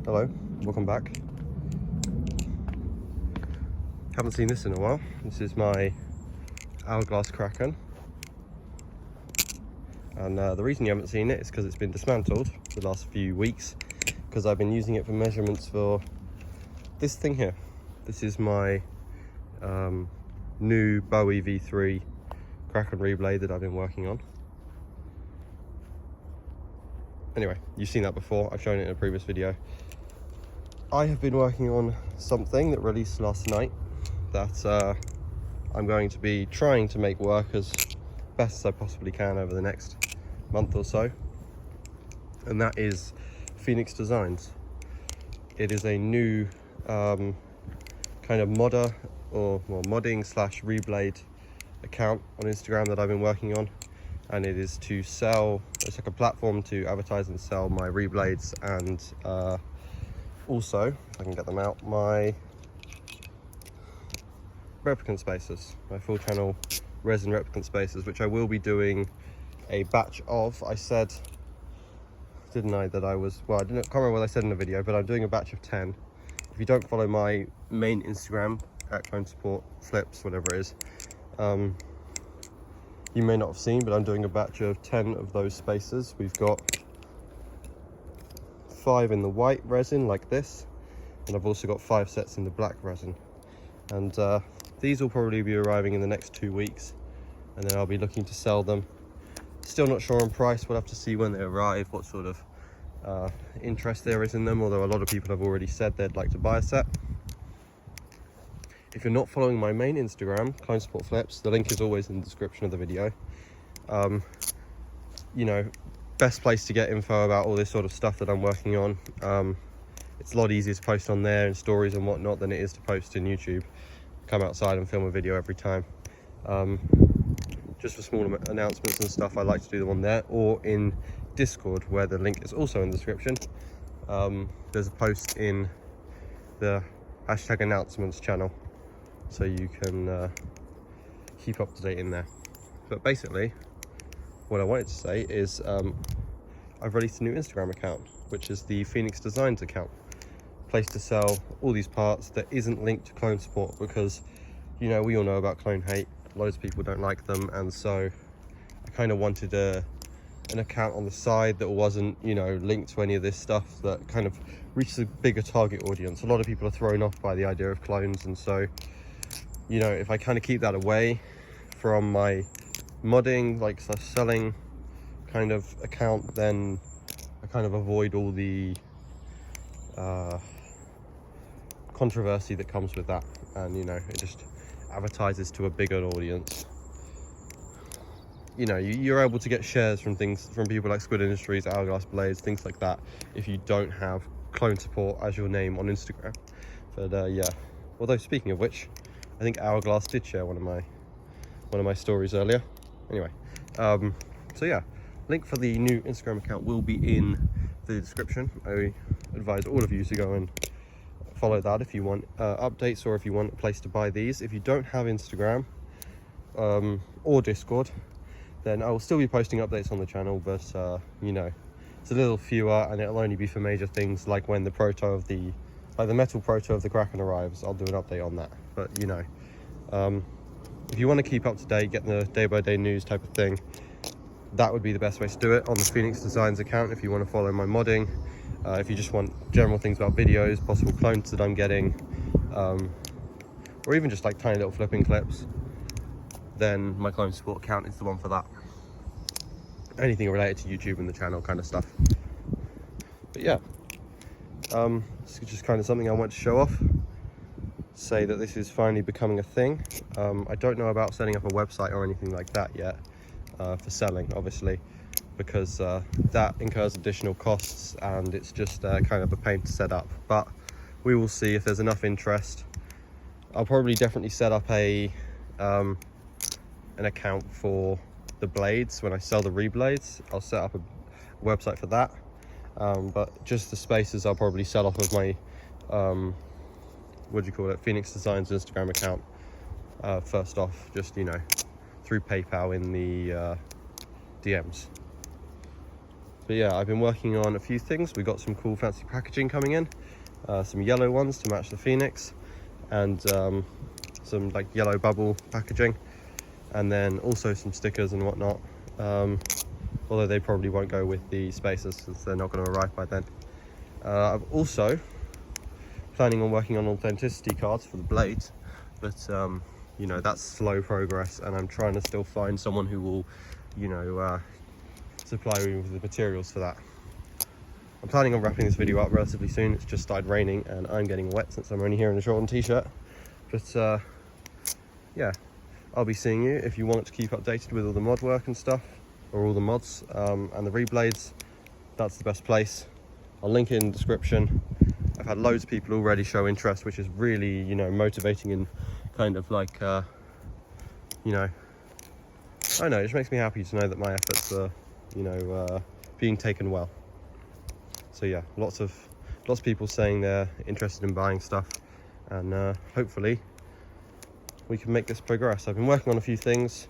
Hello, welcome back. Haven't seen this in a while. This is my Hourglass Kraken. And the reason you haven't seen it is because it's been dismantled for the last few weeks, because I've been using it for measurements for this thing here. This is my new Bowie V3 Kraken reblade that I've been working on. Anyway, you've seen that before. I've shown it in a previous video. I have been working on something that released last night that I'm going to be trying to make work as best as I possibly can over the next month or so, and that is Phoenix Designs. It is a new kind of modder or modding slash reblade account on Instagram that I've been working on, and it is to sell. It's like a platform to advertise and sell my reblades, and also, if I can get them out, my replicant spacers, my full channel resin replicant spacers, which I will be doing a batch of. I said, didn't I, that I was, well, can't remember what I said in the video, but I'm doing a batch of 10. If you don't follow my main Instagram at Clone Support Flips, whatever it is, you may not have seen, but I'm doing a batch of 10 of those spacers. We've got 5 in the white resin like this, and I've also got 5 sets in the black resin, and these will probably be arriving in the next 2 weeks, and then I'll be looking to sell them. Still not sure on price. We'll have to see when they arrive what sort of interest there is in them, although a lot of people have already said they'd like to buy a set. If you're not following my main Instagram, Clone Support Flips, the link is always in the description of the video. You know, best place to get info about all this sort of stuff that I'm working on. It's a lot easier to post on there in stories and whatnot than it is to post in YouTube. Come outside and film a video every time. Just for small announcements and stuff, I like to do them on there, or in Discord, where the link is also in the description. There's a post in the #announcements channel, so you can keep up to date in there. But basically, what I wanted to say is I've released a new Instagram account, which is the Phoenix Designs account. Place to sell all these parts that isn't linked to Clone Support, because, you know, we all know about clone hate. Loads of people don't like them, and so I kind of wanted an account on the side that wasn't, you know, linked to any of this stuff, that kind of reaches a bigger target audience. A lot of people are thrown off by the idea of clones, and so, you know, if I kind of keep that away from my modding, like selling kind of account, then I kind of avoid all the controversy that comes with that, and, you know, it just advertises to a bigger audience. You know, you're able to get shares from people like Squid Industries, Hourglass Blades, things like that, if you don't have Clone Support as your name on Instagram. But yeah, although speaking of which, I think Hourglass did share one of my stories earlier. Anyway, so yeah, link for the new Instagram account will be in the description. I advise all of you to go and follow that if you want updates, or if you want a place to buy these. If you don't have Instagram or Discord, then I will still be posting updates on the channel, but you know, it's a little fewer, and it'll only be for major things, like when the proto of the metal proto of the Kraken arrives. I'll do an update on that. But, you know, if you want to keep up to date, get the day-by-day news type of thing, that would be the best way to do it, on the Phoenix Designs account. If you want to follow my modding, if you just want general things about videos, possible clones that I'm getting, or even just like tiny little flipping clips, then my Clone Support account is the one for that. Anything related to YouTube and the channel kind of stuff. But yeah, this is just kind of something I want to show off, say that this is finally becoming a thing. I don't know about setting up a website or anything like that yet, for selling, obviously, because that incurs additional costs, and it's just kind of a pain to set up. But we will see if there's enough interest. I'll probably definitely set up an account for the blades. When I sell the reblades, I'll set up a website for that, but just the spacers I'll probably sell off of my what do you call it, Phoenix Designs Instagram account first off, just, you know, through PayPal in the DMs. But yeah, I've been working on a few things. We got some cool fancy packaging coming in, some yellow ones to match the Phoenix, and some like yellow bubble packaging, and then also some stickers and whatnot, although they probably won't go with the Spacers since they're not going to arrive by then. I'm also planning on working on authenticity cards for the blades, but you know, that's slow progress, and I'm trying to still find someone who will, you know, supply me with the materials for that. I'm planning on wrapping this video up relatively soon. It's just started raining and I'm getting wet since I'm only here in a short and t-shirt. But yeah, I'll be seeing you. If you want to keep updated with all the mod work and stuff, or all the mods and the reblades, that's the best place. I'll link it in the description. I've had loads of people already show interest, which is really, you know, motivating and kind of like, you know, I don't know, it just makes me happy to know that my efforts are, you know, being taken well. So yeah, lots of people saying they're interested in buying stuff, and hopefully we can make this progress. I've been working on a few things,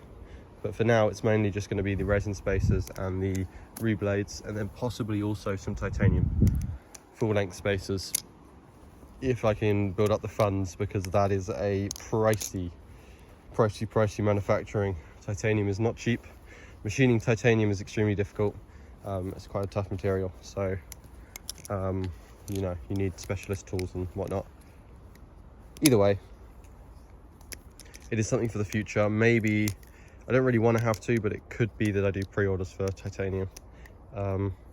but for now it's mainly just going to be the resin spacers and the reblades, and then possibly also some titanium full-length spacers if I can build up the funds, because that is a pricey manufacturing. Titanium is not cheap. Machining titanium is extremely difficult. It's quite a tough material, so you know, you need specialist tools and whatnot. Either way, it is something for the future. Maybe, I don't really want to have to, but it could be that I do pre-orders for titanium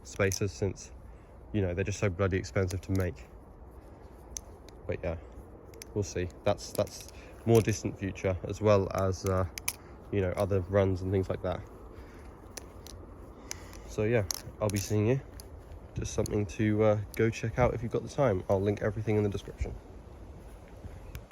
spacers, since, you know, they're just so bloody expensive to make. But yeah, we'll see. That's more distant future, as well as you know, other runs and things like that. So yeah, I'll be seeing you. Just something to go check out if you've got the time. I'll link everything in the description.